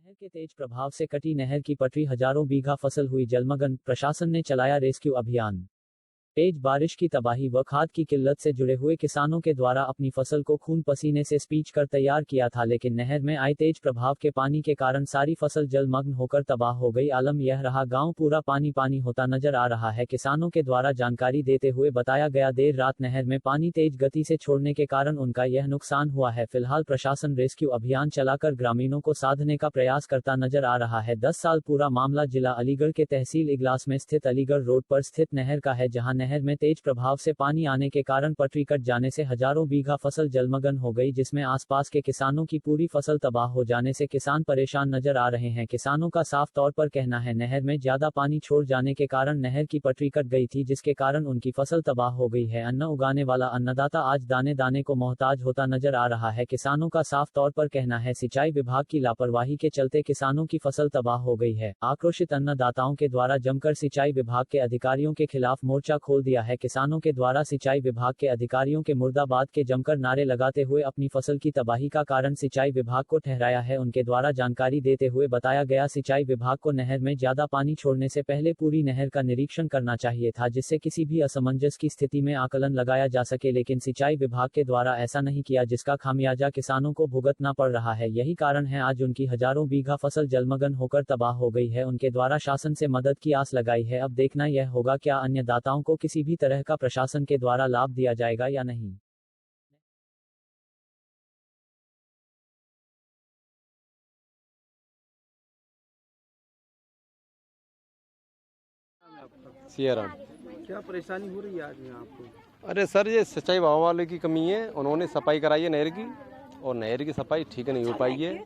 नहर के तेज प्रभाव से कटी नहर की पटरी, हजारों बीघा फसल हुई जलमग्न। प्रशासन ने चलाया रेस्क्यू अभियान। तेज बारिश की तबाही व खाद की किल्लत से जुड़े हुए किसानों के द्वारा अपनी फसल को खून पसीने से सींच कर तैयार किया था, लेकिन नहर में आए तेज प्रभाव के पानी के कारण सारी फसल जलमग्न होकर तबाह हो गई। आलम यह रहा, गांव पूरा पानी पानी होता नजर आ रहा है। किसानों के द्वारा जानकारी देते हुए बताया गया, देर रात नहर में पानी तेज गति से छोड़ने के कारण उनका यह नुकसान हुआ है। फिलहाल प्रशासन रेस्क्यू अभियान चलाकर ग्रामीणों को साधने का प्रयास करता नजर आ रहा है। 10 साल पूरा मामला जिला अलीगढ़ के तहसील इगलास में स्थित अलीगढ़ रोड पर स्थित नहर का है, जहां नहर में तेज प्रभाव से पानी आने के कारण पटरी कट जाने से हजारों बीघा फसल जलमग्न हो गई, जिसमें आसपास के किसानों की पूरी फसल तबाह हो जाने से किसान परेशान नजर आ रहे हैं। किसानों का साफ तौर पर कहना है, नहर में ज्यादा पानी छोड़ जाने के कारण नहर की पटरी कट गई थी, जिसके कारण उनकी फसल तबाह हो गई है। अन्न उगाने वाला अन्नदाता आज दाने दाने को मोहताज होता नजर आ रहा है। किसानों का साफ तौर पर कहना है, सिंचाई विभाग की लापरवाही के चलते किसानों की फसल तबाह हो गई है। आक्रोशित अन्नदाताओं के द्वारा जमकर सिंचाई विभाग के अधिकारियों के खिलाफ मोर्चा खोल दिया है। किसानों के द्वारा सिंचाई विभाग के अधिकारियों के मुर्दाबाद के जमकर नारे लगाते हुए अपनी फसल की तबाही का कारण सिंचाई विभाग को ठहराया है। उनके द्वारा जानकारी देते हुए बताया गया, सिंचाई विभाग को नहर में ज्यादा पानी छोड़ने से पहले पूरी नहर का निरीक्षण करना चाहिए था, जिससे किसी भी असमंजस की स्थिति में आकलन लगाया जा सके, लेकिन सिंचाई विभाग के द्वारा ऐसा नहीं किया, जिसका खामियाजा किसानों को भुगतना पड़ रहा है। यही कारण है आज उनकी हजारों बीघा फसल जलमग्न होकर तबाह हो गई है। उनके द्वारा शासन से मदद की आस लगाई है। अब देखना यह होगा, क्या अन्य दाताओं को किसी भी तरह का प्रशासन के द्वारा लाभ दिया जाएगा या नहीं। सियाराम। क्या परेशानी हो रही है आज यहाँ आपको? अरे सर, ये सिंचाई विभाग वाले की कमी है। उन्होंने सफाई कराई है नहर की, और नहर की सफाई ठीक नहीं हो पाई है।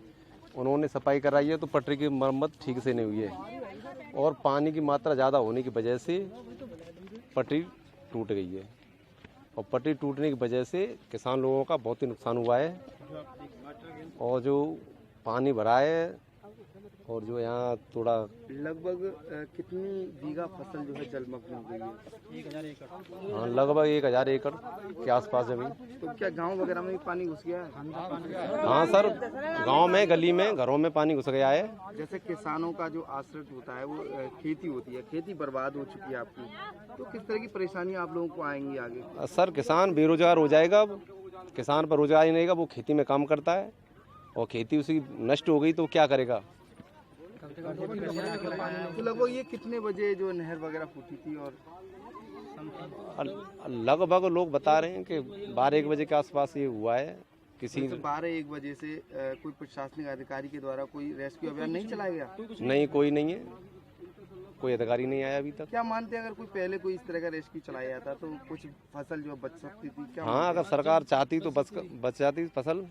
उन्होंने सफाई कराई है तो पटरी की मरम्मत ठीक से नहीं हुई है, और पानी की मात्रा ज़्यादा होने की वजह से पटरी टूट गई है, और पटरी टूटने की वजह से किसान लोगों का बहुत ही नुकसान हुआ है। और जो पानी भरा है, और जो यहाँ थोड़ा लगभग कितनी बीघा फसल जो है जलमग्न हो गई है? 1000 एकड़। हाँ, लगभग 1000 एकड़ के आसपास जमीन। तो क्या गांव वगैरह में भी पानी घुस गया है? हाँ सर, गांव में, गली में, घरों में पानी घुस गया है। जैसे किसानों का जो आश्रित होता है वो खेती होती है, खेती बर्बाद हो चुकी है आपकी, तो किस तरह की परेशानी आप लोगों को आएंगी आगे? सर, किसान बेरोजगार हो जाएगा। अब किसान पर रोजगार ही नहीं रहेगा। वो खेती में काम करता है, और खेती उसकी नष्ट हो गई तो क्या करेगा। तो लगभग ये कितने बजे जो नहर वगैरह फूटी थी? और लगभग लोग बता रहे हैं कि 12-1 बजे के आसपास ये हुआ है। किसी 12-1 बजे से कोई प्रशासनिक अधिकारी के द्वारा कोई रेस्क्यू अभियान नहीं चलाया गया? नहीं, कोई नहीं है, कोई अधिकारी नहीं आया अभी तक। क्या मानते हैं, अगर कोई पहले कोई इस तरह का रेस्क्यू चलाया जाता तो कुछ फसल जो बच सकती थी? क्या हाँ, अगर सरकार चाहती तो बच जाती फसल।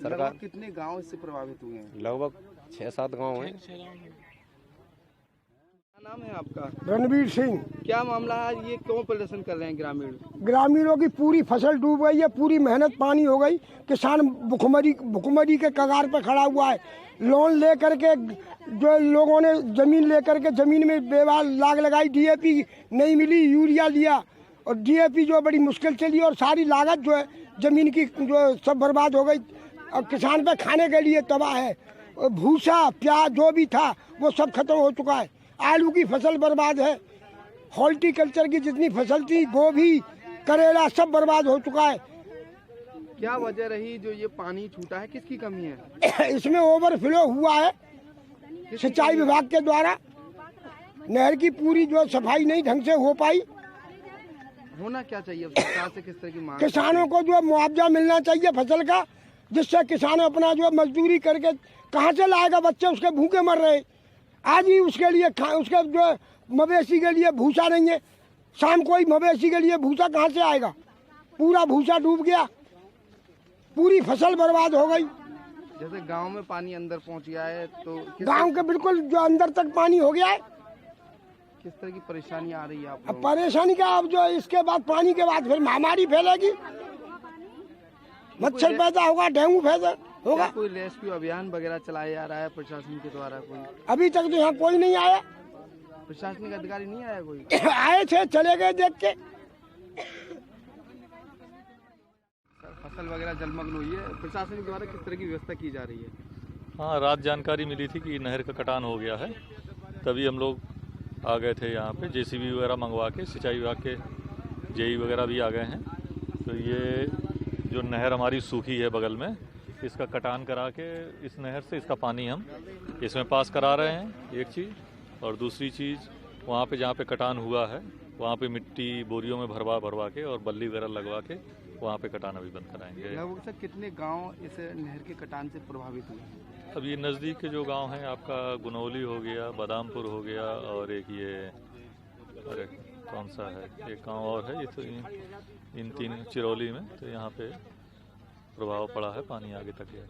सरकार। कितने गांव इससे प्रभावित हुए हैं? लगभग 6-7 गांव हैं। क्या नाम है आपका? रणवीर सिंह। क्या मामला है, ये क्यों प्रदर्शन कर रहे हैं ग्रामीण? ग्रामीणों की पूरी फसल डूब गई है, पूरी मेहनत पानी हो गई। किसान भुखमरी के कगार पर खड़ा हुआ है। लोन लेकर के जो लोगों ने जमीन लेकर के जमीन में बेवाल लाग लगाई, डीएपी नहीं मिली, यूरिया लिया, और डीएपी जो बड़ी मुश्किल चली, और सारी लागत जो है जमीन की जो सब बर्बाद हो गई। अब किसान पे खाने के लिए तबाह है। भूसा प्याज जो भी था वो सब खत्म हो चुका है। आलू की फसल बर्बाद है। हॉर्टिकल्चर की जितनी फसल थी, गोभी, करेला, सब बर्बाद हो चुका है। क्या वजह रही जो ये पानी छूटा है? किसकी कमी है? इसमें ओवरफ्लो हुआ है सिंचाई विभाग के द्वारा। नहर की पूरी जो सफाई नहीं ढंग से हो पाई। होना क्या चाहिए सरकार से? किस तरह की मांग? किसानों को जो मुआवजा मिलना चाहिए फसल का, जिससे किसान अपना जो मजदूरी करके कहाँ से लाएगा? बच्चे उसके भूखे मर रहे। आज ही उसके लिए उसके जो मवेशी के लिए भूसा नहीं है, शाम को ही मवेशी के लिए भूसा कहाँ से आएगा? पूरा भूसा डूब गया, पूरी फसल बर्बाद हो गई। जैसे गांव में पानी अंदर पहुंच गया है, तो गांव के बिल्कुल जो अंदर तक पानी हो गया है। किस तरह की परेशानी आ रही है आप? अब परेशानी का, अब जो इसके बाद पानी के बाद फिर महामारी फैलेगी, मच्छर पैदा होगा, डेंगू पैदा होगा। कोई रेस्क्यू अभियान वगैरह चलाया जा रहा है प्रशासन के द्वारा? कोई अभी तक तो यहाँ कोई नहीं आया। प्रशासनिक अधिकारी नहीं आया कोई? आए थे, चले गए देख के। फसल वगैरह जलमग्न हुई है, प्रशासन के द्वारा किस तरह की व्यवस्था की जा रही है? हाँ, रात जानकारी मिली थी कि नहर का कटान हो गया है, तभी हम लोग आ गए थे यहाँ पे। जेसीबी वगैरह मंगवा के, सिंचाई विभाग के जेई वगैरह भी आ गए हैं। तो ये जो नहर हमारी सूखी है बगल में, इसका कटान करा के इस नहर से इसका पानी हम इसमें पास करा रहे हैं, एक चीज़। और दूसरी चीज़, वहाँ पे जहाँ पे कटान हुआ है वहाँ पे मिट्टी बोरियों में भरवा के और बल्ली वगैरह लगवा के वहाँ पे कटान अभी बंद कराएंगे। लगभग सर कितने गांव इस नहर के कटान से प्रभावित हुए हैं? अब ये नज़दीक के जो गांव हैं, आपका गुनौली हो गया, बादामपुर हो गया, और एक ये अरे कौन सा है, एक गांव और है, ये तो इन तीन चिरौली में, तो यहाँ पे प्रभाव पड़ा है, पानी आगे तक है।